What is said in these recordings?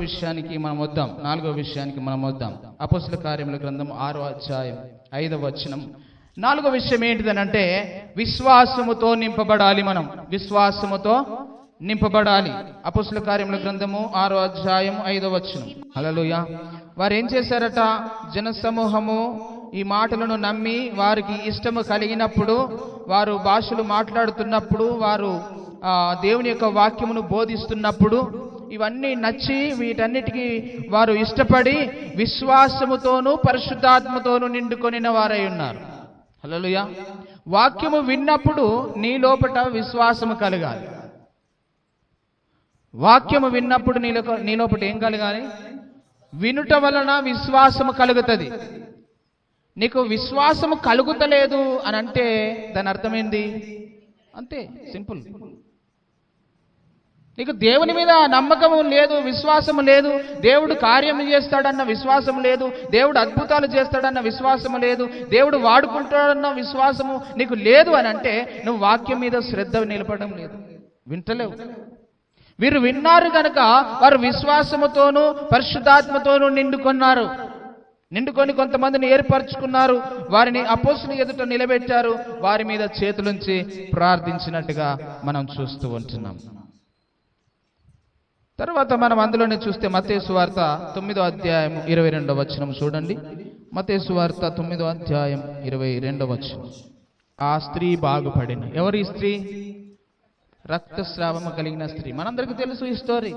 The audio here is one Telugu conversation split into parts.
విషయానికి మనం వద్దాం. 4వ విషయానికి మనం వద్దాం. అపోస్తల కార్యముల గ్రంథం 6వ అధ్యాయం 5వ వచనం. 4వ విషయం ఏంటిదనంటే విశ్వాసముతో నింపబడాలి. మనం విశ్వాసముతో నింపబడాలి. అపోస్తల కార్యముల గ్రంథము 6వ అధ్యాయం 5వ వచనం. హల్లెలూయా. వారు ఏం చేశారట? జనసమూహము ఈ మాటలను నమ్మి వారికి ఇష్టము కలిగినప్పుడు, వారు భాషలు మాట్లాడుతున్నప్పుడు, వారు దేవుని యొక్క వాక్యమును బోధిస్తున్నప్పుడు ఇవన్నీ నచ్చి వీటన్నిటికీ వారు ఇష్టపడి విశ్వాసముతోనూ పరిశుద్ధాత్మతోనూ నిండుకొనిన వారై ఉన్నారు. హల్లెలూయా. వాక్యము విన్నప్పుడు నీ లోపట విశ్వాసము కలగాలి. వాక్యము విన్నప్పుడు నీ లోపట ఏం కలగాలి? వినుట వలన విశ్వాసము కలుగుతుంది. నీకు విశ్వాసము కలుగుతలేదు అని అంటే దాని అర్థమైంది అంతే, సింపుల్. నీకు దేవుని మీద నమ్మకము లేదు, విశ్వాసము లేదు, దేవుడు కార్యం చేస్తాడన్న విశ్వాసము లేదు, దేవుడు అద్భుతాలు చేస్తాడన్న విశ్వాసము లేదు, దేవుడు వాడుకుంటాడన్న విశ్వాసము నీకు లేదు అని అంటే నువ్వు వాక్యం మీద శ్రద్ధ నిలపడం లేదు, వింటలేవు. వీరు విన్నారు కనుక వారు విశ్వాసముతోనూ పరిశుద్ధాత్మతోనూ నిండుకొని కొంతమందిని ఏర్పరచుకున్నారు. వారిని అపోస్తలుల ఎదుట నిలబెట్టారు. వారి మీద చేతులుంచి ప్రార్థించినట్టుగా మనం చూస్తూ ఉంటున్నాం. తర్వాత మనం అందులోనే చూస్తే మత్తయి సువార్త 9వ అధ్యాయం 22వ వచనం చూడండి. మత్తయి సువార్త 9వ అధ్యాయం 22వ వచనం. ఆ స్త్రీ బాగుపడిన. ఎవరు ఈ స్త్రీ? రక్తస్రావము కలిగిన స్త్రీ. మనందరికీ తెలుసు ఈ స్టోరీ,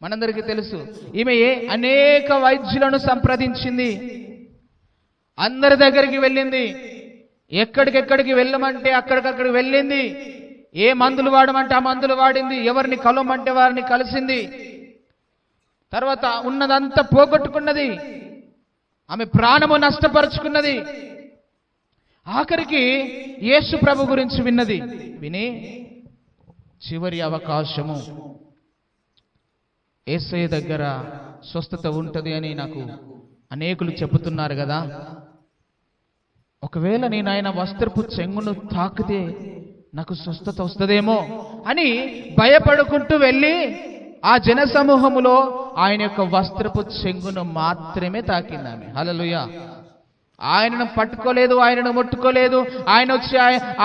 మనందరికీ తెలుసు. ఈమె అనేక వైద్యులను సంప్రదించింది, అందరి దగ్గరికి వెళ్ళింది, ఎక్కడికెక్కడికి వెళ్ళమంటే అక్కడికక్కడికి వెళ్ళింది, ఏ మందులు వాడమంటే ఆ మందులు వాడింది, ఎవరిని కలవమంటే వారిని కలిసింది. తర్వాత ఉన్నదంతా పోగొట్టుకున్నది, ఆమె ప్రాణము నష్టపరుచుకున్నది. ఆఖరికి యేసు ప్రభు గురించి విన్నది. విని చివరి అవకాశము, యేసయ్య దగ్గర స్వస్థత ఉంటుంది అని నాకు అనేకులు చెబుతున్నారు కదా, ఒకవేళ నేను ఆయన వస్త్రపు చెంగును తాకితే నాకు స్వస్థత వస్తుందేమో అని భయపడుకుంటూ వెళ్ళి ఆ జనసమూహములో ఆయన యొక్క వస్త్రపు చెంగును మాత్రమే తాకింది ఆమె. హల్లెలూయా. ఆయనను పట్టుకోలేదు, ఆయనను ముట్టుకోలేదు, ఆయన వచ్చి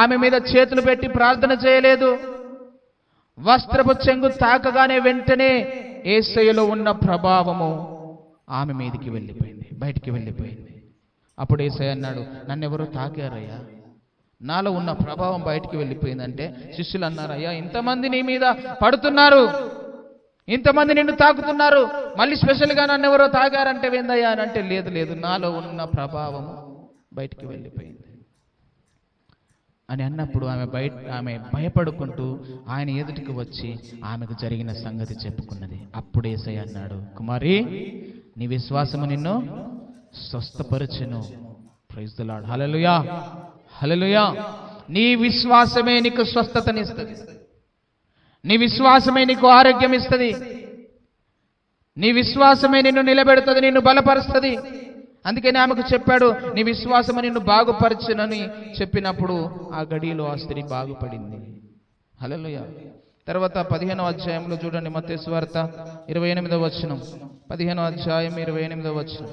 ఆమె మీద చేతులు పెట్టి ప్రార్థన చేయలేదు. వస్త్రపు చెంగు తాకగానే వెంటనే యేసయ్యలో ఉన్న ప్రభావము ఆమె మీదికి వెళ్ళిపోయింది, బయటికి వెళ్ళిపోయింది. అప్పుడు యేసయ్య అన్నాడు, నన్నెవరో తాకారయ్యా, నాలో ఉన్న ప్రభావం బయటికి వెళ్ళిపోయిందంటే శిష్యులు అన్నారు, అయ్యా ఇంతమంది నీ మీద పడుతున్నారు, ఇంతమంది నిన్ను తాకుతున్నారు, మళ్ళీ స్పెషల్గా నన్ను ఎవరో తాగారంటే ఏందయ్యా అని అంటే లేదు, నాలో ఉన్న ప్రభావము బయటికి వెళ్ళిపోయింది అని అన్నప్పుడు ఆమె భయపడుకుంటూ ఆయన ఎదుటికి వచ్చి ఆమెకు జరిగిన సంగతి చెప్పుకున్నది. అప్పుడు యేసయ్య అన్నాడు, కుమారి నీ విశ్వాసము నిన్ను స్వస్థపరచెను. Praise the Lord. Hallelujah, hallelujah. నీ విశ్వాసమే నీకు స్వస్థతనిస్తుంది, నీ విశ్వాసమే నీకు ఆరోగ్యం ఇస్తుంది, నీ విశ్వాసమే నిన్ను నిలబెడుతుంది, నిన్ను బలపరుస్తుంది. అందుకని ఆమెకు చెప్పాడు, నీ విశ్వాసము నిన్ను బాగుపరచునని చెప్పినప్పుడు ఆ గడిలో ఆ స్త్రీ బాగుపడింది. హల్లెలూయా. తర్వాత 15వ అధ్యాయంలో చూడండి, మత్తయి సువార్త 28వ వచనం. 15వ అధ్యాయం 28వ వచనం.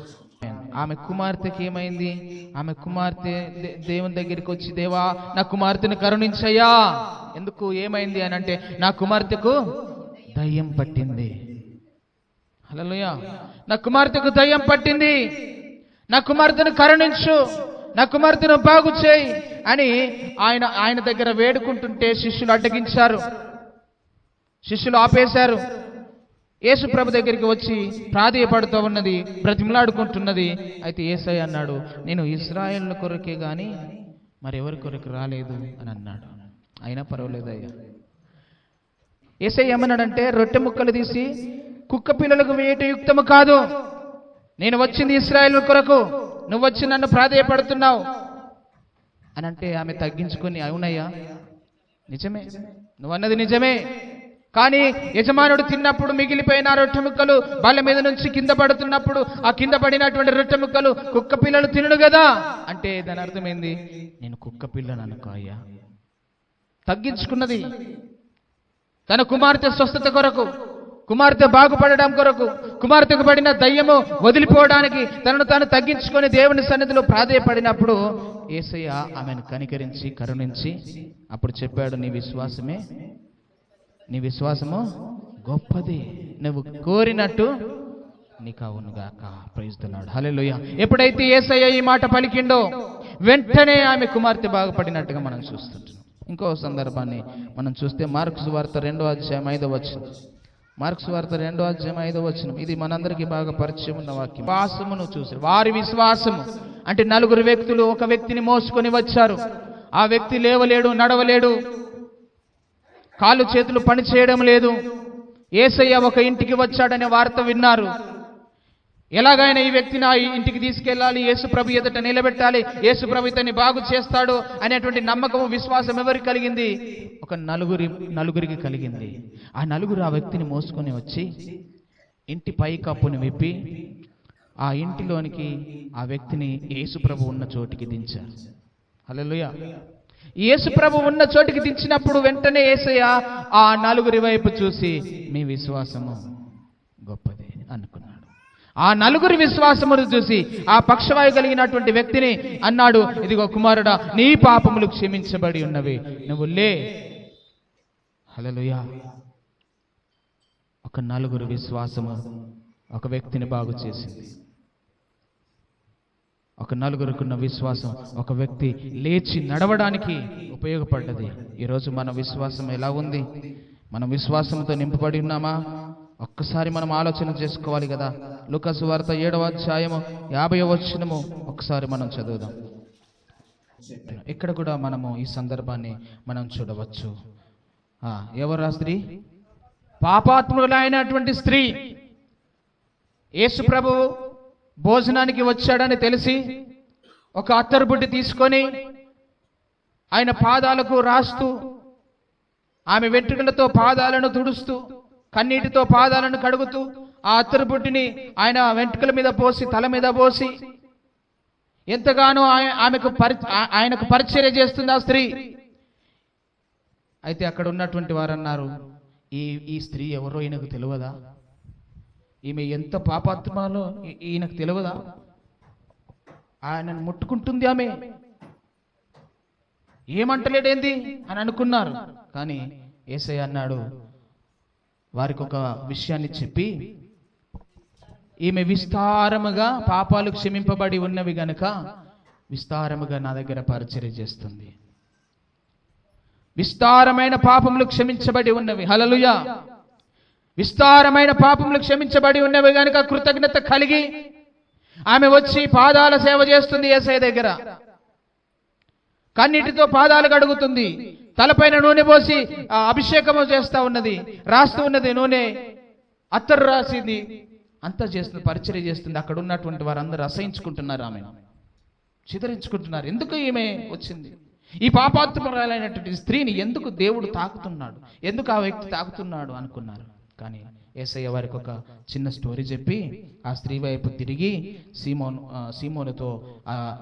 ఆమె కుమార్తెకి ఏమైంది? ఆమె కుమార్తె దేవుని దగ్గరికి వచ్చి, దేవా నా కుమార్తెను కరుణించయ్యా. ఎందుకు, ఏమైంది అని అంటే, నా కుమార్తెకు దయ్యం పట్టింది. హల్లెలూయా. నా కుమార్తెకు దయ్యం పట్టింది, నా కుమార్తెను కరుణించు, నా కుమార్తెను బాగు చేయి అని ఆయన దగ్గర వేడుకుంటుంటే శిష్యులు అడ్డగించారు, శిష్యులు ఆపేశారు. యేసు ప్రభు దగ్గరికి వచ్చి ప్రాధేయపడుతూ ఉన్నది, బ్రతిమలాడుకుంటున్నది. అయితే యేసయ్య అన్నాడు, నేను ఇశ్రాయేలు కొరకే గాని మరెవరి కొరకు రాలేదు అని అన్నాడు. అయినా పర్వాలేదయ్యా. యేసయ్య ఏమన్నాడంటే, రొట్టె ముక్కలు తీసి కుక్క పిల్లలకు వేయట యుక్తము కాదు, నేను వచ్చింది ఇశ్రాయేలు కొరకు, నువ్వు వచ్చి నన్ను ప్రాధేయపడుతున్నావు అని అంటే ఆమె తగ్గించుకొని, అవునయ్యా నిజమే, నువ్వన్నది నిజమే, కానీ యజమానుడు తిన్నప్పుడు మిగిలిపోయిన రొట్టె ముక్కలు బల్ల మీద నుంచి కింద పడుతున్నప్పుడు ఆ కింద పడినటువంటి రొట్టె ముక్కలు కుక్క పిల్లలు తినడు కదా అంటే దాని అర్థమైంది, నేను కుక్క పిల్లను అనుకో అయ్యా. తగ్గించుకున్నది తన కుమార్తె స్వస్థత కొరకు, కుమార్తె బాగుపడడం కొరకు, కుమార్తెకు పడిన దయ్యము వదిలిపోవడానికి తనను తాను తగ్గించుకొని దేవుని సన్నిధిలో ప్రాధేయపడినప్పుడు యేసయ్య ఆమెను కనికరించి కరుణించి అప్పుడు చెప్పాడు, నీ విశ్వాసము గొప్పది, నువ్వు కోరినట్టు నీకు అవునుగాక. ప్రైజ్ ది లార్డ్, హల్లెలూయా. ఎప్పుడైతే యేసయ్య ఈ మాట పలికిండో వెంటనే ఆమె కుమార్తె బాగుపడినట్టుగా మనం చూస్తుంటాం. ఇంకో సందర్భాన్ని మనం చూస్తే మార్కు సువార్త 2వ అధ్యాయం 5వ వచనం. మార్కు సువార్త 2వ అధ్యాయం 5వ వచనం. ఇది మనందరికీ బాగా పరిచయం ఉన్న వాక్యం. విశ్వాసమును చూసి, వారి విశ్వాసము అంటే నలుగురు వ్యక్తులు ఒక వ్యక్తిని మోసుకొని వచ్చారు. ఆ వ్యక్తి లేవలేడు, నడవలేడు, కాళ్ళు చేతులు పని చేయడం లేదు. యేసయ్య ఒక ఇంటికి వచ్చాడనే వార్త విన్నారు. ఎలాగైనా ఈ వ్యక్తిని ఆ ఇంటికి తీసుకెళ్ళాలి, యేసు ప్రభు ఎదుట నిలబెట్టాలి, యేసు ప్రభు ఇతన్ని బాగు చేస్తాడు అనేటువంటి నమ్మకం, విశ్వాసం ఎవరికి కలిగింది? ఒక నలుగురికి కలిగింది. ఆ నలుగురు ఆ వ్యక్తిని మోసుకొని వచ్చి ఇంటి పై కప్పుని విప్పి ఆ ఇంటిలోనికి ఆ వ్యక్తిని యేసు ప్రభు ఉన్న చోటికి దించారు. హల్లెలూయా. యేసు ప్రభు ఉన్న చోటికి దించినప్పుడు వెంటనే యేసయ్య ఆ నలుగురి వైపు చూసి, మీ విశ్వాసము గొప్పది అనుకున్నాడు. ఆ నలుగురి విశ్వాసమును చూసి ఆ పక్షవాయు కలిగినటువంటి వ్యక్తిని అన్నాడు, ఇదిగో కుమారుడా, నీ పాపములు క్షమించబడి ఉన్నవి, నువ్వు లే. హల్లెలూయా. ఒక నలుగురు విశ్వాసము ఒక వ్యక్తిని బాగు చేసింది. ఒక నలుగురుకున్న విశ్వాసం ఒక వ్యక్తి లేచి నడవడానికి ఉపయోగపడ్డది. ఈరోజు మన విశ్వాసం ఎలా ఉంది? మనం విశ్వాసంతో నింపబడి ఉన్నామా? ఒక్కసారి మనం ఆలోచన చేసుకోవాలి కదా. లూకా సువార్త 7వ అధ్యాయము 50వ వచనము ఒకసారి మనం చదువుదాం. ఇక్కడ కూడా మనము ఈ సందర్భాన్ని మనం చూడవచ్చు. ఎవరు ఆ స్త్రీ? పాపాత్ములైనటువంటి స్త్రీ. యేసు ప్రభువు భోజనానికి వచ్చాడని తెలిసి ఒక అత్తరుబుడ్డి తీసుకొని ఆయన పాదాలకు రాస్తూ, ఆమె వెంట్రుకలతో పాదాలను తుడుస్తూ, కన్నీటితో పాదాలను కడుగుతూ ఆ అత్తరుబుడ్డిని ఆయన వెంట్రుకల మీద పోసి, తల మీద పోసి ఎంతగానో ఆయనకు పరిచర్య చేస్తుంది ఆ స్త్రీ. అయితే అక్కడ ఉన్నటువంటి వారు అన్నారు, ఈ స్త్రీ ఎవరో ఈయనకు తెలియదా? ఈమె ఎంత పాపాత్మలో ఈయనకు తెలియదా? ఆయనను ముట్టుకుంటుంది ఆమె, ఏమంటలేడేంది అని అనుకున్నారు. కానీ యేసయ్య అన్నాడు, వారికి ఒక విషయాన్ని చెప్పి, ఈమె విస్తారముగా పాపాలు క్షమింపబడి ఉన్నవి గనుక విస్తారముగా నా దగ్గర పరిచర్య చేస్తుంది. విస్తారమైన పాపములు క్షమించబడి ఉన్నవి. హల్లెలూయా. విస్తారమైన పాపములు క్షమించబడి ఉన్నవి గనుక కృతజ్ఞత కలిగి ఆమె వచ్చి పాదాల సేవ చేస్తుంది యేసయ్య దగ్గర. కన్నీటితో పాదాలు కడుగుతుంది, తలపైన నూనె పోసి అభిషేకము చేస్తూ ఉన్నది, రాస్తూ ఉన్నది నూనె, అత్తరు రాసింది, అంతా చేస్తుంది, పరిచర్య చేస్తుంది. అక్కడ ఉన్నటువంటి వారందరూ అసహించుకుంటున్నారు, ఆమె చిదరించుకుంటున్నారు. ఎందుకు ఈమె వచ్చింది? ఈ పాపాత్మురాలైనటువంటి స్త్రీని ఎందుకు దేవుడు తాకుతున్నాడు, ఎందుకు ఆ వ్యక్తి తాకుతున్నాడు అనుకున్నారు. కానీ యేసయ్య వారికి ఒక చిన్న స్టోరీ చెప్పి ఆ స్త్రీ వైపు తిరిగి సీమోనుతో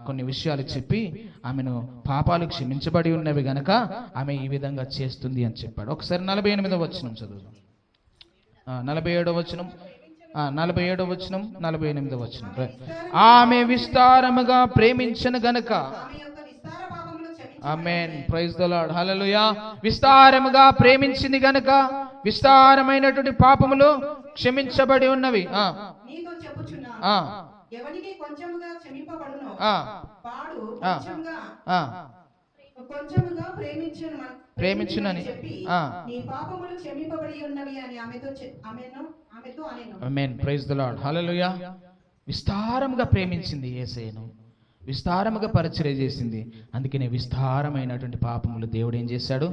కొన్ని విషయాలు చెప్పి ఆమెను పాపాలు క్షమించబడి ఉన్నవి గనక ఆమె ఈ విధంగా చేస్తుంది అని చెప్పాడు. ఒకసారి 48వ వచనం చదువు. 47వ వచనం, 47వ వచనం, 48వ వచనం. ఆమె విస్తారముగా ప్రేమించను గనక. ఆమేన్, ప్రైజ్ ది లార్డ్, హల్లెలూయా. విస్తారముగా ప్రేమించింది గనక విస్తారమైనటువంటి పాపములు క్షమించబడి ఉన్నవి. ప్రేమించునని ఆమేన్, ప్రైజ్ ది లార్డ్, హల్లెలూయా. విస్తారముగా ప్రేమించింది యేసయ్యను, విస్తారముగా పరిచర్య చేసింది. అందుకనే విస్తారమైనటువంటి పాపములు దేవుడు ఏం చేశాడు?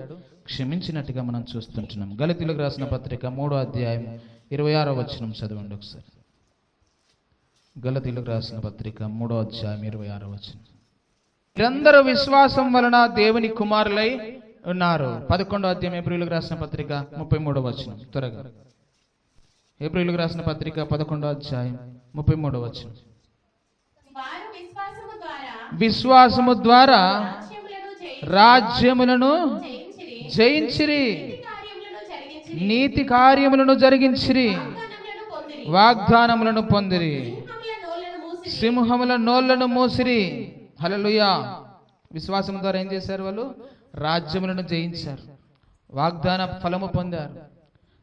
క్షమించినట్టుగా మనం చూస్తుంటున్నాం. గలతీయులకు రాసిన పత్రిక 3వ అధ్యాయం 26వ వచనం చదవండి ఒకసారి. గలతీయులకు రాసిన పత్రిక 3వ అధ్యాయం 26వ వచనం. మీరందరూ విశ్వాసం వలన దేవుని కుమారులై ఉన్నారు. 11వ అధ్యాయం హెబ్రీయులకు రాసిన పత్రిక 33వ వచనం. త్వరగా హెబ్రీయులకు రాసిన పత్రిక 11వ అధ్యాయం 33వ వచనం. విశ్వాసము ద్వారా రాజ్యములను జయించిరి. నీతి కార్యములను జరిగించిరి, వాగ్దానములను పొందిరి, సింహముల నోళ్లను మూసిరి. హల్లెలూయా. విశ్వాసం ద్వారా ఏం చేశారు? వాళ్ళు రాజ్యములను జయించారు, వాగ్దాన ఫలము పొందారు,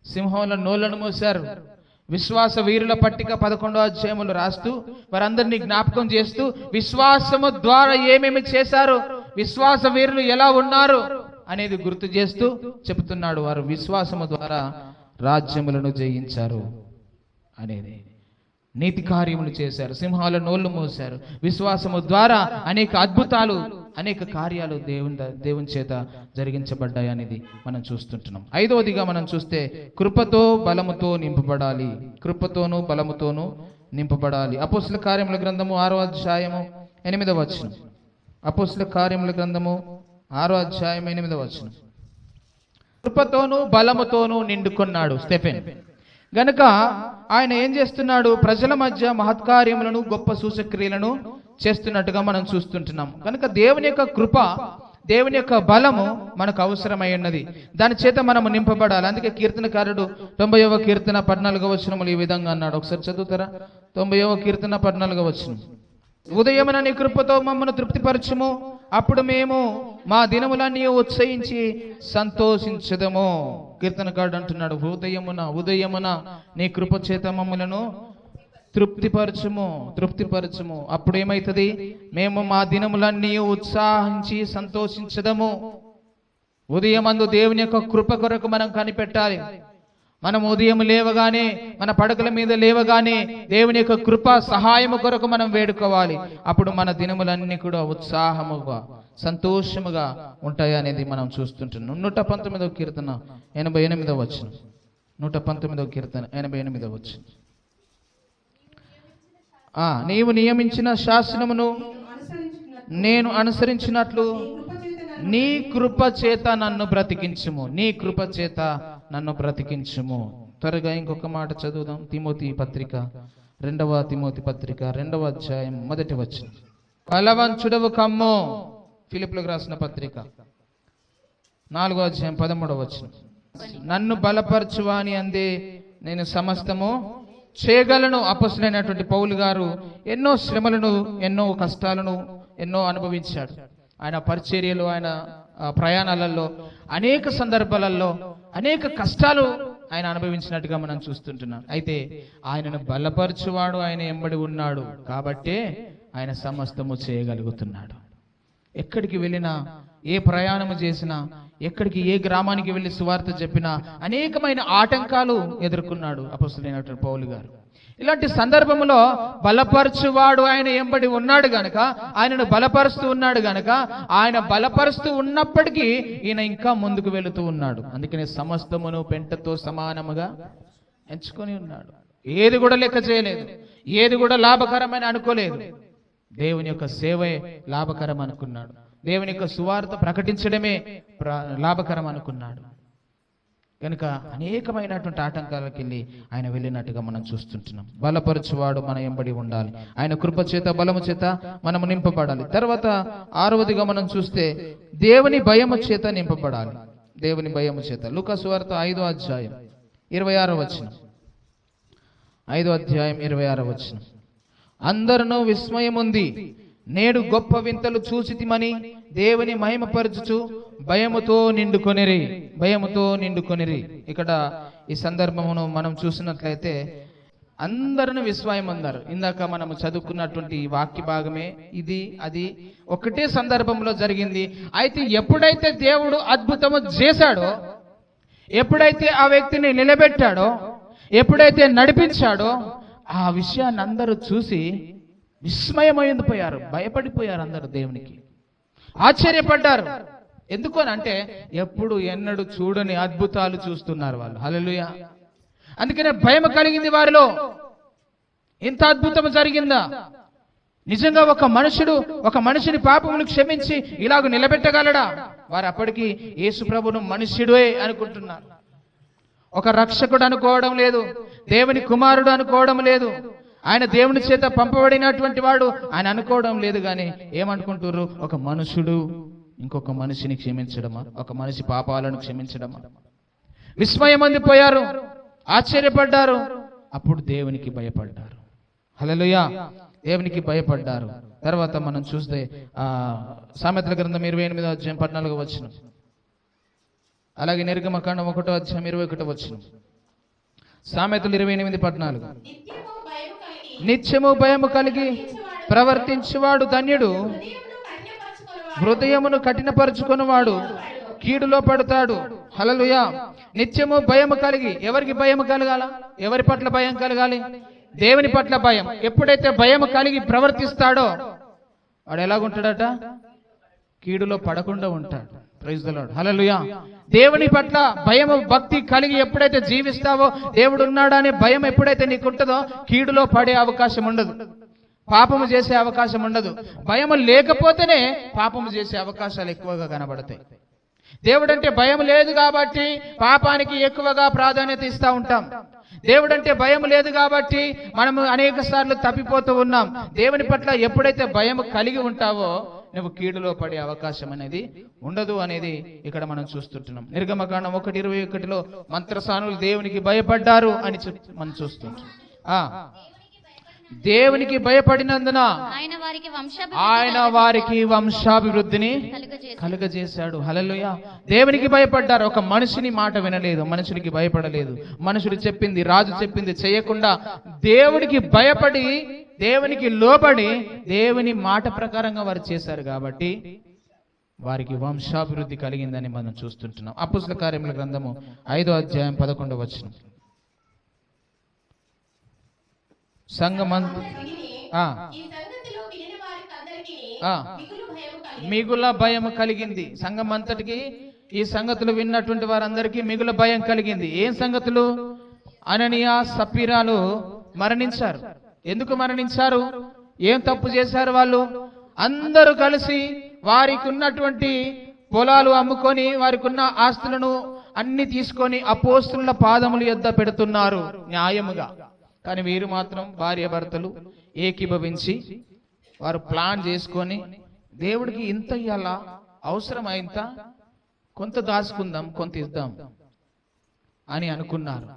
సింహముల నోళ్లను మూశారు. విశ్వాస వీరుల పట్టిక 11వ అధ్యాయములు రాస్తూ వారందరినీ జ్ఞాపకం చేస్తూ విశ్వాసము ద్వారా ఏమేమి చేశారు, విశ్వాస వీరులు ఎలా ఉన్నారు అనేది గుర్తు చేస్తూ చెబుతున్నాడు. వారు విశ్వాసము ద్వారా రాజ్యములను జయించారు అనేది. నీతి కార్యములు చేశారు, సింహాల నోళ్లు మూశారు. విశ్వాసము ద్వారా అనేక అద్భుతాలు, అనేక కార్యాలు దేవుని చేత జరిగించబడ్డాయి అనేది మనం చూస్తుంటున్నాం. 5వదిగా మనం చూస్తే కృపతో బలముతో నింపబడాలి. కృపతోనూ బలముతోనూ నింపబడాలి. అపోస్తల కార్యముల గ్రంథము 6వ అధ్యాయము 8వ వచనం. అపోస్తల కార్యముల గ్రంథము 6వ అధ్యాయం 8వ వచనం. కృపతోనూ బలముతోనూ నిండుకున్నాడు స్టెఫెన్. గనుక ఆయన ఏం చేస్తున్నాడు? ప్రజల మధ్య మహత్కార్యములను, గొప్ప సూచక్రియలను చేస్తున్నట్టుగా మనం చూస్తుంటున్నాం. కనుక దేవుని యొక్క కృప, దేవుని యొక్క బలము మనకు అవసరమై ఉన్నది. దాని చేత మనము నింపబడాలి. అందుకే కీర్తనకారుడు 90వ కీర్తన 14వ వచనములు ఈ విధంగా అన్నాడు. ఒకసారి చదువుతారా? 90వ కీర్తన 14వ వచనం. ఉదయమున నీ కృపతో మమ్మను తృప్తిపరచుము, అప్పుడు మేము మా దినములన్నీ ఉత్సహించి సంతోషించదము. కీర్తనకారుడు అంటున్నాడు, ఉదయమున నీ కృప చేత మమ్మలను తృప్తిపరచుము. అప్పుడు ఏమైతుంది? మేము మా దినములన్నీ ఉత్సాహించి సంతోషించదము. ఉదయమందు దేవుని యొక్క కృప కొరకు మనం కనిపెట్టాలి. మనం ఉదయం లేవగానే, మన పడకల మీద లేవగానే దేవుని యొక్క కృప సహాయము కొరకు మనం వేడుకోవాలి. అప్పుడు మన దినములన్నీ కూడా ఉత్సాహముగా, సంతోషముగా ఉంటాయి అనేది మనం చూస్తుంటున్నాం. 119వ కీర్తన 88వ వచనం. 119వ కీర్తన 88వ వచనం. నీవు నియమించిన శాసనమును నేను అనుసరించినట్లు నీ కృప చేత నన్ను బ్రతికించుము. నీ కృప చేత నన్ను బ్రతికించుము. త్వరగా ఇంకొక మాట చదువుదాం. తిమోతి పత్రిక 2వ తిమోతి పత్రిక 2వ అధ్యాయం 1వ వచనం. బలవంతుడవు కమ్ము. ఫిలిప్పులకు రాసిన పత్రిక 4వ అధ్యాయం 13వ వచనం. నన్ను బలపరచువాని అందే నేను సమస్తము చేయగలను. అపొస్తలుడైనటువంటి పౌలు గారు ఎన్నో శ్రమలను, ఎన్నో కష్టాలను ఎన్నో అనుభవించాడు. ఆయన పరిచర్యలు, ఆయన ప్రయాణాలలో, అనేక సందర్భాలలో అనేక కష్టాలు ఆయన అనుభవించినట్టుగా మనం చూస్తుంటున్నాం. అయితే ఆయనను బలపరచువాడు ఆయన ఎంబడి ఉన్నాడు కాబట్టే ఆయన సమస్తము చేయగలుగుతున్నాడు. ఎక్కడికి వెళ్ళినా, ఏ ప్రయాణము చేసినా, ఎక్కడికి ఏ గ్రామానికి వెళ్ళి సువార్త చెప్పినా అనేకమైన ఆటంకాలు ఎదుర్కొన్నాడు అపొస్తలుడైనటువంటి పౌలు గారు. ఇలాంటి సందర్భంలో బలపరచువాడు ఆయన ఎంబడి ఉన్నాడు గనక, ఆయనను బలపరుస్తూ ఉన్నాడు గనక, ఆయన బలపరుస్తూ ఉన్నప్పటికీ ఈయన ఇంకా ముందుకు వెళుతూ ఉన్నాడు. అందుకనే సమస్తమును పెంటతో సమానముగా ఎంచుకొని ఉన్నాడు. ఏది కూడా లెక్క చేయలేదు, ఏది కూడా లాభకరమని అనుకోలేదు. దేవుని యొక్క సేవే లాభకరం అనుకున్నాడు. దేవుని యొక్క సువార్త ప్రకటించడమే లాభకరం అనుకున్నాడు. కనుక అనేకమైనటువంటి ఆటంకాలకు వెళ్ళి ఆయన వెళ్ళినట్టుగా మనం చూస్తుంటున్నాం. బలపరచువాడు మన ఎంబడి ఉండాలి. ఆయన కృప చేత, బలము చేత మనము నింపబడాలి. తర్వాత 6వదిగా మనం చూస్తే దేవుని భయము చేత నింపబడాలి. దేవుని భయము చేత. లూకా సువార్త 5వ అధ్యాయం 26వ వచనం. 5వ అధ్యాయం 26వ వచనం. అందరూ విస్మయముంది, నేడు గొప్ప వింతలు చూసితిమని దేవుని మహిమపరచుచు భయముతో నిండుకొనిరి. ఇక్కడ ఈ సందర్భమును మనం చూసినట్లయితే అందరూ విస్మయం పొందారు. ఇందాక మనము చదువుకున్నటువంటి వాక్య భాగమే ఇది, అది ఒకటే సందర్భంలో జరిగింది. అయితే ఎప్పుడైతే దేవుడు అద్భుతము చేశాడో, ఎప్పుడైతే ఆ వ్యక్తిని నిలబెట్టాడో, ఎప్పుడైతే నడిపించాడో, ఆ విషయాన్ని అందరూ చూసి విస్మయమైపోయారు, భయపడిపోయారు. అందరూ దేవునికి ఆశ్చర్యపడ్డారు. ఎందుకు అని అంటే ఎన్నడూ చూడని అద్భుతాలు చూస్తున్నారు వాళ్ళు. హల్లెలూయా. అందుకనే భయం కలిగింది వారిలో. ఇంత అద్భుతం జరిగిందా? నిజంగా ఒక మనిషిని పాపములు క్షమించి ఇలాగ నిలబెట్టగలడా? వారు అప్పటికి యేసు ప్రభును మనుష్యుడే అనుకుంటున్నారు. ఒక రక్షకుడు అనుకోవడం లేదు, దేవుని కుమారుడు అనుకోవడం లేదు, ఆయన దేవుని చేత పంపబడినటువంటి వాడు ఆయన అనుకోవడం లేదు. కానీ ఏమనుకుంటున్నారు? ఒక మనుషుడు ఇంకొక మనిషిని క్షమించడమా? ఒక మనిషి పాపాలను క్షమించడమా? విస్మయం పొందిపోయారు, ఆశ్చర్యపడ్డారు. అప్పుడు దేవునికి భయపడ్డారు. హల్లెలూయా, దేవునికి భయపడ్డారు. తర్వాత మనం చూస్తే సామెతల గ్రంథం 28వ అధ్యాయం 14వ వచనం, అలాగే నిర్గమకాండం 1వ అధ్యాయం 21వ వచనం. సామెతలు 28:14. నిత్యము భయము కలిగి ప్రవర్తించువాడు ధన్యుడు, హృదయమును కఠినపరుచుకున్నవాడు కీడులో పడతాడు. హల్లెలూయా. నిత్యము భయము కలిగి, ఎవరికి భయం కలగాల? ఎవరి పట్ల భయం కలగాలి? దేవుని పట్ల భయం. ఎప్పుడైతే భయం కలిగి ప్రవర్తిస్తాడో వాడు ఎలాగుంటాడట? కీడులో పడకుండా ఉంటాడు. Praise the Lord. హల్లెలూయా. దేవుని పట్ల భయం, భక్తి కలిగి ఎప్పుడైతే జీవిస్తావో, దేవుడు ఉన్నాడనే భయం ఎప్పుడైతే నీకు ఉంటుందో, కీడులో పడే అవకాశం ఉండదు, పాపము చేసే అవకాశం ఉండదు. భయం లేకపోతేనే పాపము చేసే అవకాశాలు ఎక్కువగా కనబడతాయి. దేవుడంటే భయం లేదు కాబట్టి పాపానికి ఎక్కువగా ప్రాధాన్యత ఇస్తూ ఉంటాం. దేవుడంటే భయం లేదు కాబట్టి మనము అనేక సార్లు తప్పిపోతూ ఉన్నాం. దేవుని పట్ల ఎప్పుడైతే భయం కలిగి ఉంటావో నువ్వు కీడులో పడే అవకాశం అనేది ఉండదు అనేది ఇక్కడ మనం చూస్తుంటున్నాం. నిర్గమకాండం 1:21లో మంత్రసానులు దేవునికి భయపడ్డారు అని మనం చూస్తుంటాం. దేవునికి భయపడినందున ఆయన వారికి వంశాభివృద్ధిని కలుగజేశాడు. హల్లెలూయా. దేవునికి భయపడ్డారు. ఒక మనిషిని మాట వినలేదు, మనుషునికి భయపడలేదు. మనుషుడు చెప్పింది, రాజు చెప్పింది చేయకుండా దేవునికి భయపడి, దేవునికి లోబడి, దేవుని మాట ప్రకారంగా వారు చేశారు కాబట్టి వారికి వంశాభివృద్ధి కలిగిందని మనం చూస్తుంటున్నాం. అపోస్తల కార్యముల గ్రంథము 5వ అధ్యాయం 11వ వచనం. మిగుల భయం కలిగింది. సంఘమంతటికి ఈ సంగతులు విన్నటువంటి వారందరికీ మిగుల భయం కలిగింది. ఏం సంగతులు? అననీయ సప్పీరాలు మరణించారు. ఎందుకు మరణించారు? ఏం తప్పు చేశారు వాళ్ళు? అందరూ కలిసి వారికి ఉన్నటువంటి పొలాలు అమ్ముకొని, వారికి ఉన్న ఆస్తులను అన్ని తీసుకొని అపోస్తలుల పాదముల యొద్ద పెడుతున్నారు న్యాయముగా. కానీ వీరు మాత్రం భార్య భర్తలు ఏకీభవించి వారు ప్లాన్ చేసుకొని, దేవుడికి ఇంత ఇయ్యాలా, అవసరమైంత, కొంత దాచుకుందాం, కొంత ఇద్దాం అని అనుకున్నారు.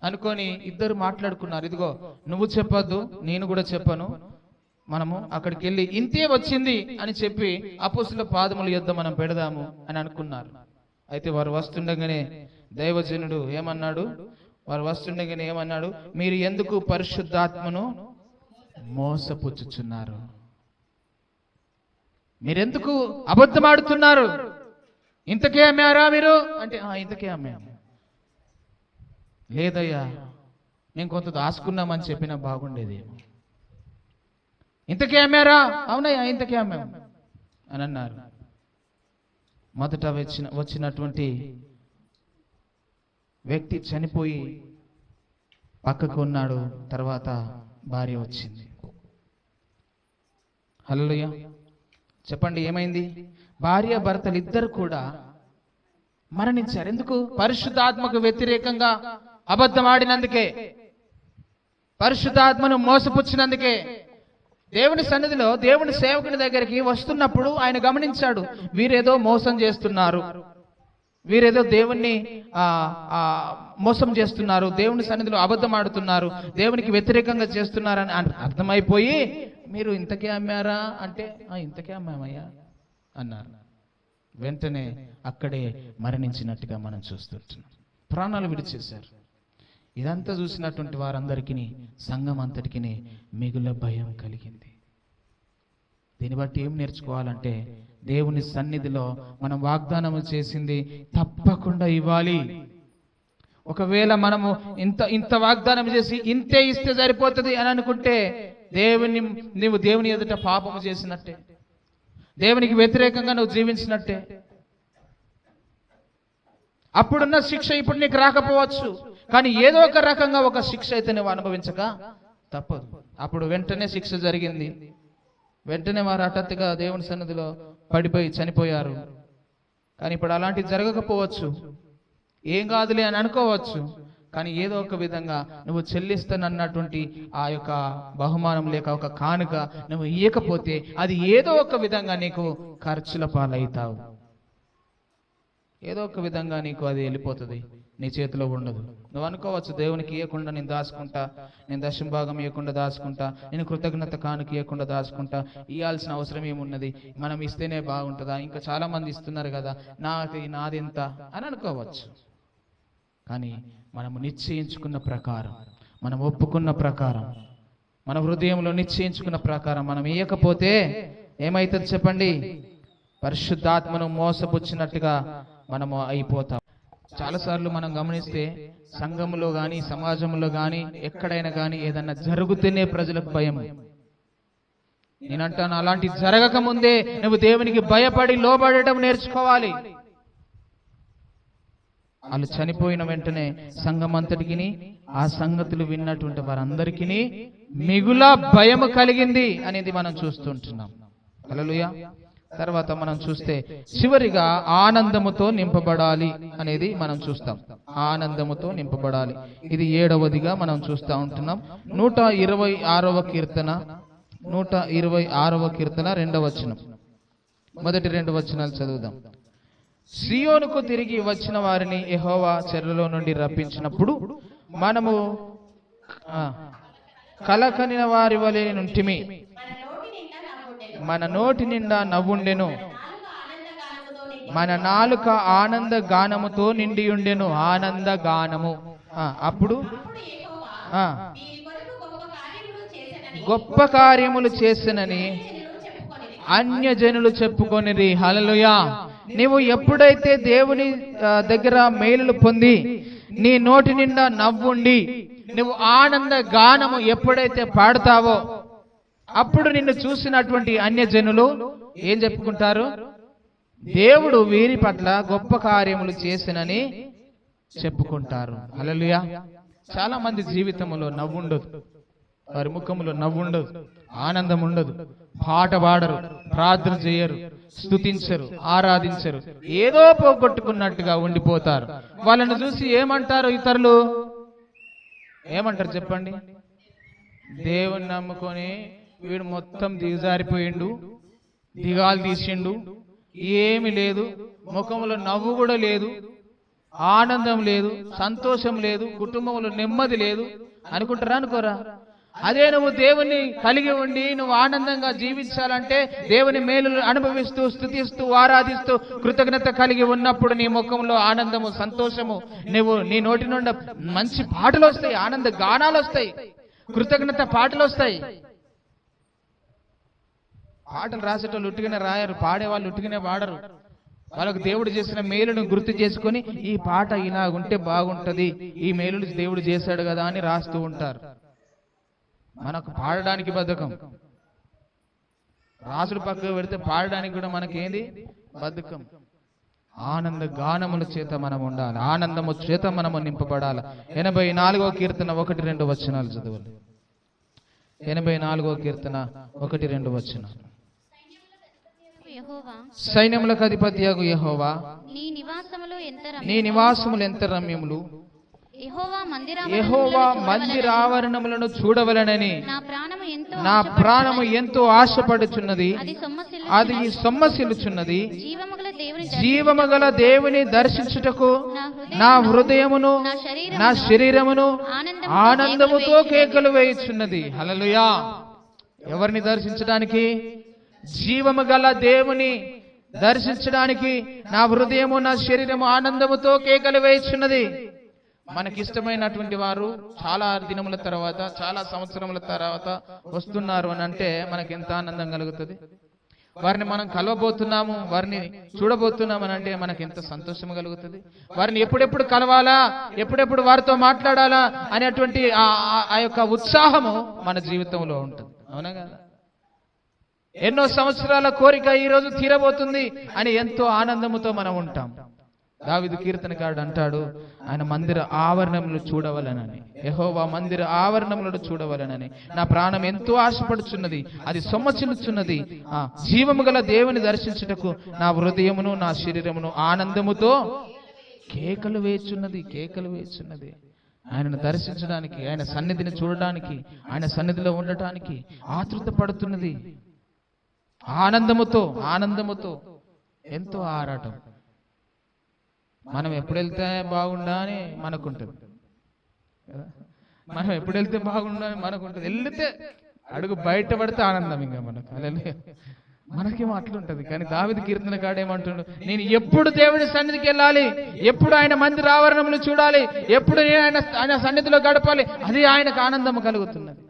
అనుకొని ఇద్దరు మాట్లాడుకున్నారు, ఇదిగో నువ్వు చెప్పొద్దు, నేను కూడా చెప్పను, మనము అక్కడికి వెళ్ళి ఇంతే వచ్చింది అని చెప్పి అపోస్తలుల పాదముల యొద్ద మనం పెడదాము అని అనుకున్నారు. అయితే వారు వస్తుండగానే దైవజనుడు ఏమన్నాడు? మీరు ఎందుకు పరిశుద్ధాత్మను మోసపుచ్చుచున్నారు? మీరెందుకు అబద్ధమాడుతున్నారు? ఇంతకే అమ్మారా మీరు అంటే, ఇంతకే అమ్మాము. లేదయ్యా, మేము కొంత దాచుకున్నామని చెప్పినా బాగుండేది. ఇంతకే అమ్మారా? అవునయ్యా, ఇంతకే అమ్మాము అని అన్నారు. మొదట వచ్చినటువంటి వ్యక్తి చనిపోయి పక్కకు ఉన్నాడు. తర్వాత భార్య వచ్చింది. హల్లెలూయా. చెప్పండి, ఏమైంది? భార్య భర్తలు ఇద్దరు కూడా మరణించారు. ఎందుకు? పరిశుద్ధాత్మకు వ్యతిరేకంగా అబద్ధం ఆడినందుకే, పరిశుద్ధాత్మను మోసపుచ్చినందుకే. దేవుని సన్నిధిలో దేవుని సేవకుని దగ్గరికి వస్తున్నప్పుడు ఆయన గమనించాడు, వీరేదో మోసం చేస్తున్నారు, వీరేదో దేవుణ్ణి మోసం చేస్తున్నారు, దేవుని సన్నిధిలో అబద్ధం ఆడుతున్నారు, దేవునికి వ్యతిరేకంగా చేస్తున్నారని అర్థమైపోయి, మీరు ఇంతకే అమ్మారా అంటే, ఇంతకే అమ్మామయ్యా అన్నారు. వెంటనే అక్కడే మరణించినట్టుగా మనం చూస్తుంటున్నాం. ప్రాణాలు విడిచేశారు. ఇదంతా చూసినటువంటి వారందరికీ, సంఘం అంతటికి మిగుల భయం కలిగింది. దీన్ని బట్టి ఏం నేర్చుకోవాలంటే, దేవుని సన్నిధిలో మనం వాగ్దానము చేసింది తప్పకుండా ఇవ్వాలి. ఒకవేళ మనము ఇంత వాగ్దానం చేసి ఇంతే ఇస్తే సరిపోతుంది అని అనుకుంటే నువ్వు దేవుని ఎదుట పాపము చేసినట్టే, దేవునికి వ్యతిరేకంగా నువ్వు జీవించినట్టే. అప్పుడున్న శిక్ష ఇప్పుడు నీకు రాకపోవచ్చు, కానీ ఏదో ఒక రకంగా ఒక శిక్ష అయితే నువ్వు అనుభవించక తప్పదు. అప్పుడు వెంటనే శిక్ష జరిగింది. వెంటనే వారు హఠాత్తుగా దేవుని సన్నిధిలో పడిపోయి చనిపోయారు. కానీ ఇప్పుడు అలాంటివి జరగకపోవచ్చు, ఏం కాదులే అని అనుకోవచ్చు. కానీ ఏదో ఒక విధంగా నువ్వు చెల్లిస్తానన్నటువంటి ఆ యొక్క బహుమానం లేక ఒక కానుక నువ్వు ఇయ్యకపోతే అది ఏదో ఒక విధంగా నీకు ఖర్చుల పాలవుతావు. ఏదో ఒక విధంగా నీకు అది వెళ్ళిపోతుంది, నీ చేతిలో ఉండదు. నువ్వు అనుకోవచ్చు, దేవునికి ఇవ్వకుండా నేను దాచుకుంటా, నేను దశమ భాగం ఇవ్వకుండా దాచుకుంటా, నేను కృతజ్ఞత కానుక ఇవ్వకుండా దాచుకుంటా, ఇవ్వాల్సిన అవసరం ఏమున్నది, మనం ఇస్తేనే బాగుంటుందా, ఇంకా చాలా మంది ఇస్తున్నారు కదా, నాది ఎంత అని అనుకోవచ్చు. కానీ మనము నిశ్చయించుకున్న ప్రకారం, మనం ఒప్పుకున్న ప్రకారం, మన హృదయంలో నిశ్చయించుకున్న ప్రకారం మనం ఇవ్వకపోతే ఏమైతుంది చెప్పండి? పరిశుద్ధాత్మను మోసపుచ్చినట్టుగా మనము అయిపోతాం. చాలాసార్లు మనం గమనిస్తే సంఘంలో కానీ, సమాజంలో కానీ, ఎక్కడైనా కానీ ఏదన్నా జరుగుతూనే ప్రజలకు భయం. నేనంటాను, అలాంటి జరగక ముందే నువ్వు దేవునికి భయపడి లోబడటం నేర్చుకోవాలి. వాళ్ళు చనిపోయిన వెంటనే సంఘం అంతటికి ఆ సంగతులు విన్నటువంటి వారందరికీ మిగుల భయము కలిగింది అనేది మనం చూస్తుంటున్నాం. హల్లెలూయా. తర్వాత మనం చూస్తే చివరిగా ఆనందముతో నింపబడాలి అనేది మనం చూస్తాం. ఆనందముతో నింపబడాలి, ఇది 7వదిగా మనం చూస్తూ ఉంటున్నాం. 126వ కీర్తన 126వ కీర్తన 2వ వచనం, మొదటి 2 వచనాలు చదువుదాం. సియోనుకు తిరిగి వచ్చిన వారిని యెహోవా చెరలో నుండి రప్పించినప్పుడు మనము కలకనిన వారి వలె నుంటిమి, మన నోటి నిండా నవ్వుండెను, మన నాలుక ఆనంద గానముతో నిండి ఉండెను. ఆనంద గానము. అప్పుడు గొప్ప కార్యములు చేసినని అన్యజనులు చెప్పుకొనిరి. హల్లెలూయా. నీవు ఎప్పుడైతే దేవుని దగ్గర మేలులు పొంది నీ నోటి నిండా నవ్వుండి నువ్వు ఆనంద గానము ఎప్పుడైతే పాడతావో అప్పుడు నిన్ను చూసినటువంటి అన్యజనులు ఏం చెప్పుకుంటారు? దేవుడు వీరి పట్ల గొప్ప కార్యములు చేసినని చెప్పుకుంటారు. హల్లెలూయా. చాలా మంది జీవితంలో నవ్వుండదు, వారి ముఖములో నవ్వుండదు, ఆనందం ఉండదు, పాట పాడరు, ప్రార్థన చేయరు, స్తుతించరు, ఆరాధించరు, ఏదో పోగొట్టుకున్నట్టుగా ఉండిపోతారు. వాళ్ళని చూసి ఏమంటారు ఇతరులు? ఏమంటారు చెప్పండి? దేవుని నమ్ముకొని వీడు మొత్తం దిగజారిపోయిండు, దిగాలు తీసిండు, ఏమి లేదు, ముఖంలో నవ్వు కూడా లేదు, ఆనందం లేదు, సంతోషం లేదు, కుటుంబంలో నెమ్మది లేదు అనుకుంటారా? అనుకోరా? అదే నువ్వు దేవుని కలిగి ఉండి నువ్వు ఆనందంగా జీవించాలంటే దేవుని మేలులు అనుభవిస్తూ స్తుతిస్తూ ఆరాధిస్తూ కృతజ్ఞత కలిగి ఉన్నప్పుడు నీ ముఖంలో ఆనందము సంతోషము, నువ్వు నీ నోటి నుండి మంచి పాటలు వస్తాయి, ఆనంద గానాలు వస్తాయి, కృతజ్ఞత పాటలు వస్తాయి. పాటలు రాసేటోళ్ళు ఉట్టిగానే రాయరు, పాడేవాళ్ళు ఉట్టిగానే పాడరు. వాళ్ళకు దేవుడు చేసిన మేలును గుర్తు చేసుకొని ఈ పాట ఇలా ఉంటే బాగుంటది, ఈ మేలులు దేవుడు చేశాడు కదా అని రాస్తూ ఉంటారు. మనకు పాడడానికి బద్ధకం, రాసుడు పక్కకు పెడితే పాడడానికి కూడా మనకేంది బద్ధకం. ఆనంద గానముల చేత మనం ఉండాలి, ఆనందము చేత మనము నింపబడాలి. 84వ కీర్తన 1-2 వచనాలు చదవాలి. 84వ కీర్తన 1-2 వచనాలు. సైన్యములకు అధిపతియగు యెహోవా, నీ నివాసములు ఎంత రమ్యములు, యెహోవా మందిరావరణములను చూడవలెనని నా ప్రాణము ఎంతో ఆశపడుచున్నది, అది సొమ్మసిల్లుచున్నది. జీవముగల దేవుని దర్శించుటకు నా హృదయమును నా శరీరమును ఆనందముతో కేకలు వేయుచున్నది. హల్లెలూయా. ఎవరిని దర్శించడానికి? జీవము గల దేవుని దర్శించడానికి నా హృదయము నా శరీరము ఆనందముతో కేకలు వేయుచున్నది. మనకిష్టమైనటువంటి వారు చాలా దినముల తర్వాత, చాలా సంవత్సరముల తర్వాత వస్తున్నారు అని అంటే మనకి ఎంత ఆనందం కలుగుతుంది. వారిని మనం కలవబోతున్నాము, వారిని చూడబోతున్నాము అని అంటే మనకి ఎంత సంతోషం కలుగుతుంది. వారిని ఎప్పుడెప్పుడు కలవాలా, ఎప్పుడెప్పుడు వారితో మాట్లాడాలా అనేటువంటి ఆ యొక్క ఉత్సాహము మన జీవితంలో ఉంటుంది. అవునా కదా? ఎన్నో సంవత్సరాల కోరిక ఈ రోజు తీరబోతుంది అని ఎంతో ఆనందముతో మనం ఉంటాం. దావీదు కీర్తనకారుడు అంటాడు, ఆయన మందిర ఆవరణములు చూడవలనని, యెహోవా మందిర ఆవరణములను చూడవలనని నా ప్రాణం ఎంతో ఆశపడుచున్నది, అది సొమ్మసిల్లుచున్నది. జీవము గల దేవుని దర్శించుటకు నా హృదయమును నా శరీరమును ఆనందముతో కేకలు వేచున్నది, కేకలు వేచున్నది. ఆయనను దర్శించడానికి, ఆయన సన్నిధిని చూడడానికి, ఆయన సన్నిధిలో ఉండటానికి ఆతృత పడుతున్నది. ఆనందముతో, ఆనందముతో ఎంతో ఆరాటం. మనం ఎప్పుడు వెళ్తే బాగుండా అని మనకుంటుంది కదా, మనం ఎప్పుడు వెళ్తే బాగుండా అని మనకుంటుంది. వెళ్తే అడుగు బయట పడితే ఆనందం ఇంకా మనకు. హల్లెలూయా. మనకేమో అట్లుంటది. కానీ దావీదు కీర్తన కాడేమంటుండు, నేను ఎప్పుడు దేవుడి సన్నిధికి వెళ్ళాలి, ఎప్పుడు ఆయన మందిర ఆవరణములు చూడాలి, ఎప్పుడు నేను ఆయన సన్నిధిలో గడపాలి, అది ఆయనకు ఆనందం కలుగుతున్నది.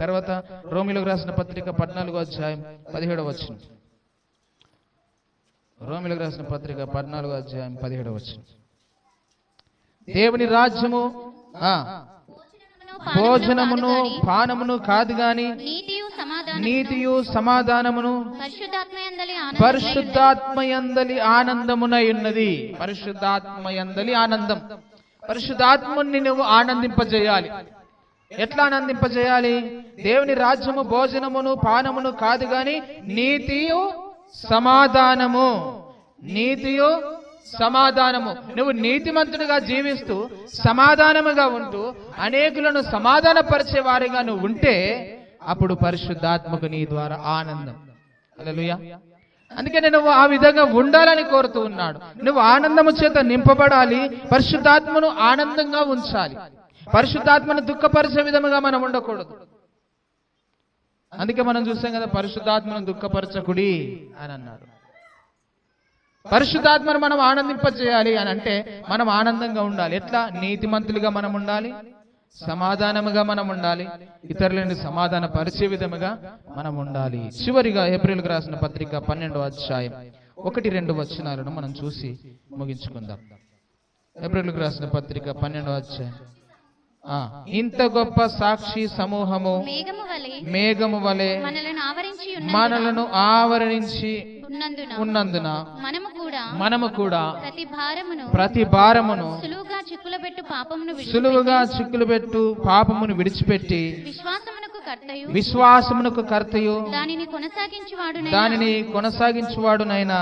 తర్వాత రోమిలకు రాసిన పత్రిక 14వ అధ్యాయం 17వ వచనం. రోమిలకు రాసిన పత్రిక 14వ అధ్యాయం 17వ వచనం. దేవుని రాజ్యము భోజనమును పానమును కాదు గాని నీతియు సమాధానమును పరిశుద్ధాత్మయందలి ఆనందమునై ఉన్నది. పరిశుద్ధాత్మయందలి ఆనందం. పరిశుద్ధాత్మని నువ్వు ఆనందింపజేయాలి. ఎట్లా ఆనందింపజేయాలి? దేవుని రాజ్యము భోజనమును పానమును కాదు గాని నీతియు సమాధానము. నీతియు సమాధానము. నువ్వు నీతిమంతుడిగా జీవిస్తూ సమాధానముగా ఉంటూ అనేకులను సమాధానపరిచే వారిగా నువ్వు ఉంటే అప్పుడు పరిశుద్ధాత్మకు నీ ద్వారా ఆనందం. హల్లెలూయా. అందుకని నువ్వు ఆ విధంగా ఉండాలని కోరుతూ ఉన్నాడు. నువ్వు ఆనందము చేత నింపబడాలి. పరిశుద్ధాత్మను ఆనందంగా ఉంచాలి. పరిశుద్ధాత్మను దుఃఖపరిచే విధముగా మనం ఉండకూడదు. అందుకే మనం చూసాం కదా, పరిశుద్ధాత్మను దుఃఖపరచకుడి అని అన్నాడు. పరిశుద్ధాత్మను మనం ఆనందింపజేయాలి అని అంటే మనం ఆనందంగా ఉండాలి. ఎట్లా? నీతిమంతులుగా మనం ఉండాలి, సమాధానముగా మనం ఉండాలి, ఇతరులను సమాధాన పరిచే విధముగా మనం ఉండాలి. చివరిగా హెబ్రీయులకు రాసిన పత్రిక 12వ అధ్యాయం 1-2 వచనాలను మనం చూసి ముగించుకుందాం. హెబ్రీయులకు రాసిన పత్రిక 12వ అధ్యాయం. ఇంత గొప్ప సాక్షి సమూహము మేఘము వలె మనలను ఆవరించి ఉన్నందున మనము కూడా ప్రతి భారమును సులువుగా చిక్కులుబెట్టు పాపమును విడిచిపెట్టి విశ్వాసమునకు కర్తయు దానిని కొనసాగించువాడునైనా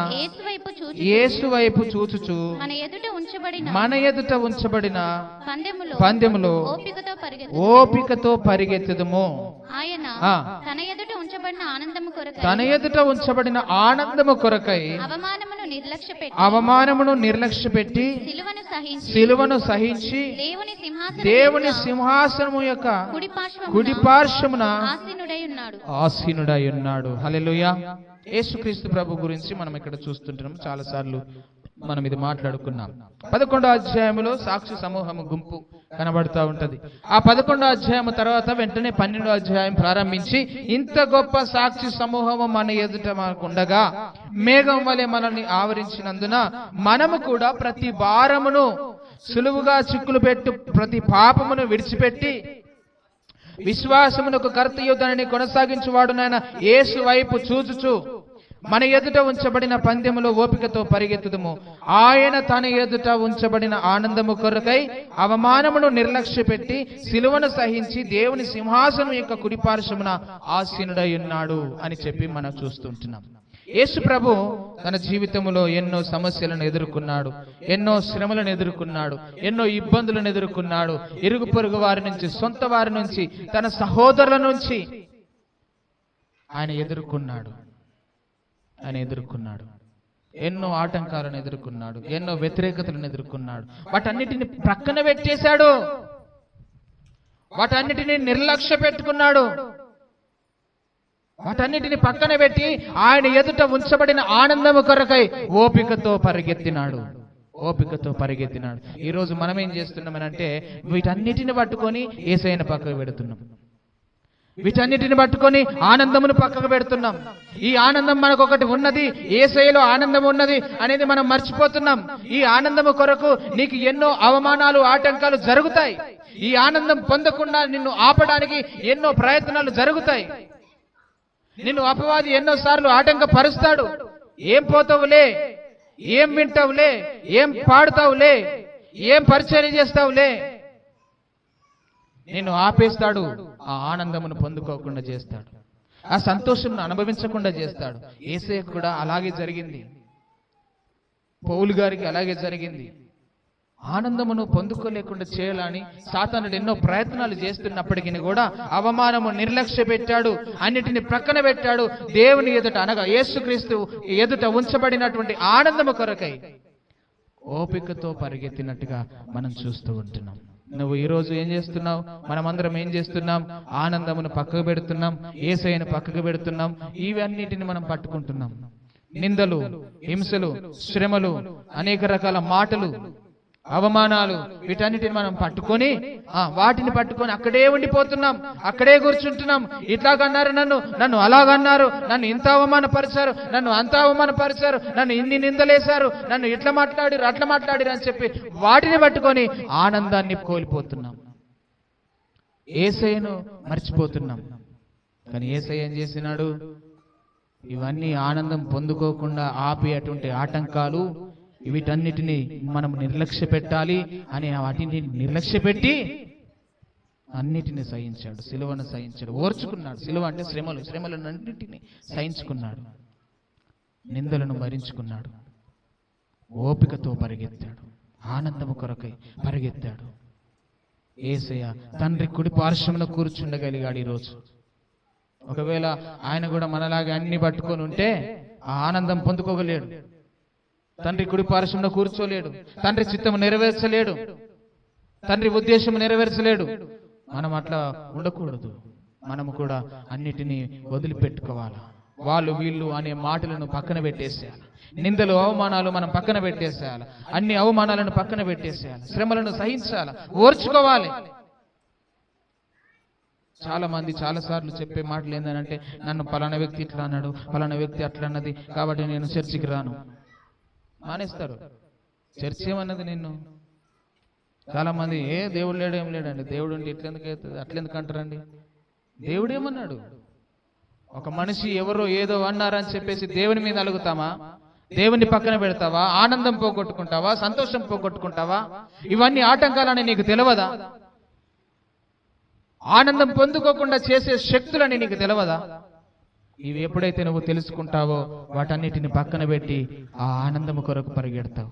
యేసు వైపు చూచుచు మన ఎదుట ఉంచబడిన పందెములో ఓపికతో పరిగెత్తుదుము. తన ఎదుట ఉంచబడిన ఆనందము కొరకై అవమానమును నిర్లక్ష్యపెట్టి సిలువను సహించి దేవుని సింహాసనము యొక్క కుడి పార్శ్వమున ఆసీనుడై ఉన్నాడు. హల్లెలూయా. యేసుక్రీస్తు ప్రభు గురించి మనం ఇక్కడ చూస్తుంటున్నాం. చాలా సార్లు మనం ఇది మాట్లాడుకున్నాం. 11వ అధ్యాయంలో సాక్షి సమూహము గుంపు కనబడుతూ ఉంటది. ఆ 11వ అధ్యాయం తర్వాత వెంటనే 12వ అధ్యాయం ప్రారంభించి ఇంత గొప్ప సాక్షి సమూహము మన ఎదుట మనకుండగా మేఘం వలె మనల్ని ఆవరించినందున మనము కూడా ప్రతి భారమును సులువుగా చిక్కులు పెట్టు ప్రతి పాపమును విడిచిపెట్టి విశ్వాసమునకు కర్తయు దానిని కొనసాగించువాడునైన యేసు వైపు చూచుచు మన ఎదుట ఉంచబడిన పందెములో ఓపికతో పరిగెత్తుదుము. ఆయన తన ఎదుట ఉంచబడిన ఆనందము కొరకై అవమానమును నిర్లక్ష్యపెట్టి సిలువను సహించి దేవుని సింహాసనం యొక్క కుడిపార్శ్వమున ఆసీనుడై ఉన్నాడు అని చెప్పి మనం చూస్తుంటున్నాం. యేసు ప్రభు తన జీవితంలో ఎన్నో సమస్యలను ఎదుర్కొన్నాడు, ఎన్నో శ్రమలను ఎదుర్కొన్నాడు, ఎన్నో ఇబ్బందులను ఎదుర్కొన్నాడు. ఇరుగు పొరుగు వారి నుంచి, సొంత వారి నుంచి, తన సహోదరుల నుంచి ఆయన ఎదుర్కొన్నాడు. ఎన్నో ఆటంకాలను ఎదుర్కొన్నాడు, ఎన్నో వ్యతిరేకతలను ఎదుర్కొన్నాడు. వాటన్నిటిని ప్రక్కన పెట్టేశాడు, వాటన్నిటిని నిర్లక్ష్య పెట్టుకున్నాడు. వాటన్నిటిని పక్కన పెట్టి ఆయన ఎదుట ఉంచబడిన ఆనందము కొరకై ఓపికతో పరిగెత్తినాడు. ఈ రోజు మనం ఏం చేస్తున్నామనంటే వీటన్నిటిని పట్టుకొని యేసయ్యను పక్కకు పెడుతున్నాం. వీటన్నిటిని పట్టుకొని ఆనందమును పక్కకు పెడుతున్నాం. ఈ ఆనందం మనకు ఒకటి ఉన్నది, యేసయ్యలో ఆనందం ఉన్నది అనేది మనం మర్చిపోతున్నాం. ఈ ఆనందము కొరకు నీకు ఎన్నో అవమానాలు, ఆటంకాలు జరుగుతాయి. ఈ ఆనందం పొందకుండా నిన్ను ఆపడానికి ఎన్నో ప్రయత్నాలు జరుగుతాయి. నిన్ను అపవాది ఎన్నోసార్లు ఆటంకపరుస్తాడు. ఏం పోతావులే, ఏం వింటావులే, ఏం పాడుతావులే, ఏం పరిచయం చేస్తావులే, నిన్ను ఆపేస్తాడు. ఆ ఆనందమును పొందుకోకుండా చేస్తాడు, ఆ సంతోషంను అనుభవించకుండా చేస్తాడు. యేసయ్యకు కూడా అలాగే జరిగింది, పౌలు గారికి అలాగే జరిగింది. ఆనందమును పొందుకోలేకుండా చేయాలని సాతానుడు ఎన్నో ప్రయత్నాలు చేస్తున్నప్పటికీ కూడా అవమానము నిర్లక్ష్య పెట్టాడు, అన్నిటిని ప్రక్కన పెట్టాడు. దేవుని ఎదుట అనగా యేసుక్రీస్తు ఎదుట ఉంచబడినటువంటి ఆనందము కొరకై ఓపికతో పరిగెత్తినట్టుగా మనం చూస్తూ ఉంటున్నాం. నువ్వు ఈరోజు ఏం చేస్తున్నావు? మనమందరం ఏం చేస్తున్నాం? ఆనందమును పక్కకు పెడుతున్నాం, యేసయ్యను పక్కకు పెడుతున్నాం. ఇవన్నిటిని మనం పట్టుకుంటున్నాం. నిందలు, హింసలు, శ్రమలు, అనేక రకాల మాటలు, అవమానాలు, వీటన్నిటిని మనం వాటిని పట్టుకొని అక్కడే ఉండిపోతున్నాం, అక్కడే కూర్చుంటున్నాం. ఇట్లాగన్నారు నన్ను అలాగన్నారు, నన్ను ఇంత అవమానపరిచారు, నన్ను అంత అవమానపరిచారు, నన్ను ఇన్ని నిందలేశారు, నన్ను ఇట్లా మాట్లాడిరు అట్లా మాట్లాడిరు అని చెప్పి వాటిని పట్టుకొని ఆనందాన్ని కోల్పోతున్నాం. యేసయ్యను మర్చిపోతున్నాం. కానీ యేసయ్య ఏం చేసినాడు? ఇవన్నీ ఆనందం పొందుకోకుండా ఆపి అటువంటి ఆటంకాలు, వీటన్నిటిని మనం నిర్లక్ష్య పెట్టాలి అని వాటిని నిర్లక్ష్య పెట్టి అన్నిటిని సహించాడు. సిలువను సహించాడు, ఓర్చుకున్నాడు. సిలువ అంటే శ్రమలను అన్నిటిని సహించుకున్నాడు, నిందలను భరించుకున్నాడు, ఓపికతో పరిగెత్తాడు, ఆనందము కొరకై పరిగెత్తాడు. యేసయ్య తండ్రి కుడి పార్శ్వమున కూర్చుండగలిగాడు. ఈరోజు ఒకవేళ ఆయన కూడా మనలాగా అన్ని పట్టుకొని ఉంటే ఆ ఆనందం పొందుకోగలేడు. తండ్రి కుడి పార్శ్వమున కూర్చోలేడు, తండ్రి చిత్తము నెరవేర్చలేడు, తండ్రి ఉద్దేశము నెరవేర్చలేడు. మనం అట్లా ఉండకూడదు. మనము కూడా అన్నిటినీ వదిలిపెట్టుకోవాలి. వాళ్ళు వీళ్ళు అనే మాటలను పక్కన పెట్టేసేయాలి. నిందలు, అవమానాలు మనం పక్కన పెట్టేసేయాలి. అన్ని అవమానాలను పక్కన పెట్టేసేయాలి. శ్రమలను సహించాలి, ఓర్చుకోవాలి. చాలా మంది చాలా సార్లు చెప్పే మాటలు ఏంటంటే, నన్ను పలానా వ్యక్తి ఇట్లా అన్నాడు, పలానా వ్యక్తి అట్లా అన్నది, కాబట్టి నేను చర్చికి రాను మానేస్తారు. చర్చ్ ఏమన్నది నిన్ను? చాలా మంది దేవుడు లేడు ఏం లేడండి, దేవుడు ఉండి ఇట్లెందుకు అవుతుంది అట్లెందుకు అంటారండి? దేవుడు ఏమన్నాడు? ఒక మనిషి ఎవరో ఏదో అన్నారని చెప్పేసి దేవుని మీద అలుగుతామా? దేవుని పక్కన పెడతావా? ఆనందం పోగొట్టుకుంటావా? సంతోషం పోగొట్టుకుంటావా? ఇవన్నీ ఆటంకాలని నీకు తెలియదా? ఆనందం పొందుకోకుండా చేసే శక్తులని నీకు తెలియదా? ఇవి ఎప్పుడైతే నువ్వు తెలుసుకుంటావో వాటన్నిటిని పక్కన పెట్టి ఆ ఆనందము కొరకు పరిగెడతావు.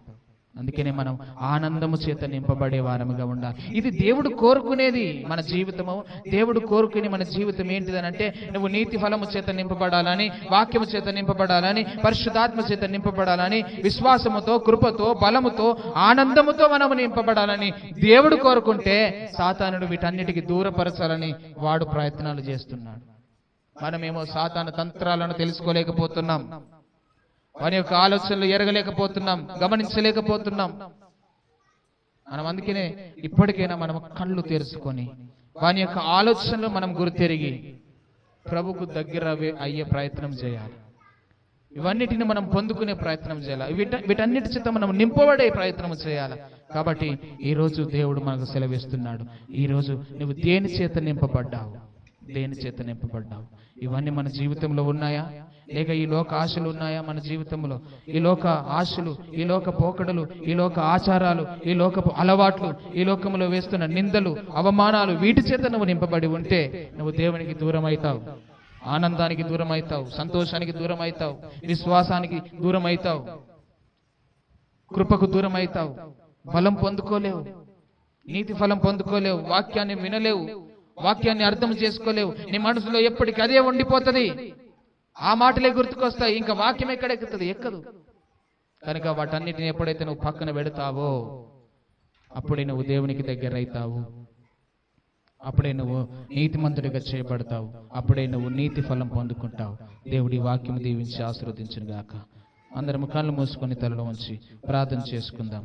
అందుకనే మనం ఆనందము చేత నింపబడే వారముగా ఉండాలి. ఇది దేవుడు కోరుకునేది మన జీవితము. దేవుడు కోరుకునే మన జీవితం ఏంటిదనంటే, నువ్వు నీతి ఫలము చేత నింపబడాలని, వాక్యము చేత నింపబడాలని, పరిశుద్ధాత్మ చేత నింపబడాలని, విశ్వాసముతో, కృపతో, బలముతో, ఆనందముతో మనము నింపబడాలని దేవుడు కోరుకుంటే, సాతానుడు వీటన్నిటికీ దూరపరచాలని వాడు ప్రయత్నాలు చేస్తున్నాడు. మనమేమో సాతాను తంత్రాలను తెలుసుకోలేకపోతున్నాం, వాని యొక్క ఆలోచనలు ఎరగలేకపోతున్నాం, గమనించలేకపోతున్నాం. మనం అందుకనే ఇప్పటికైనా మనం కళ్ళు తెరుచుకొని వాని యొక్క ఆలోచనలు మనం గుర్తెరిగి ప్రభుకు దగ్గర అయ్యే ప్రయత్నం చేయాలి. ఇవన్నిటిని మనం పొందుకునే ప్రయత్నం చేయాలి. వీటన్నిటి చేత మనం నింపబడే ప్రయత్నం చేయాలి. కాబట్టి ఈరోజు దేవుడు మనకు సెలవిస్తున్నాడు. ఈరోజు నువ్వు దేని చేత నింపబడ్డావు? దేని చేత నింపబడ్డావు? ఇవన్నీ మన జీవితంలో ఉన్నాయా? లేక ఈ లోక ఆశలు ఉన్నాయా మన జీవితంలో? ఈ లోక ఆశలు, ఈ లోక పోకడలు, ఈ లోక ఆచారాలు, ఈ లోకపు అలవాట్లు, ఈ లోకంలో వేస్తున్న నిందలు, అవమానాలు, వీటి చేత నువ్వు నింపబడి ఉంటే నువ్వు దేవునికి దూరం అవుతావు, ఆనందానికి దూరం అవుతావు, సంతోషానికి దూరం అవుతావు, విశ్వాసానికి దూరం అవుతావు, కృపకు దూరం అవుతావు, బలం పొందుకోలేవు, నీతి ఫలం పొందుకోలేవు, వాక్యాన్ని వినలేవు, వాక్యాన్ని అర్థం చేసుకోలేవు. నీ మనసులో ఎప్పటికీ అదే ఉండిపోతుంది. ఆ మాటలే గుర్తుకొస్తాయి. ఇంకా వాక్యం ఎక్కడెక్కుతుంది? ఎక్కదు. కనుక వాటన్నిటిని ఎప్పుడైతే నువ్వు పక్కన పెడతావో అప్పుడే నువ్వు దేవునికి దగ్గర అవుతావు, అప్పుడే నువ్వు నీతిమంతుడిగా చేయబడతావు, అప్పుడే నువ్వు నీతి ఫలం పొందుకుంటావు. దేవుడి వాక్యం దీవించి ఆశీర్వదించును గాక. అందరం కళ్ళు మూసుకొని తలలో ఉంచి ప్రార్థన చేసుకుందాం.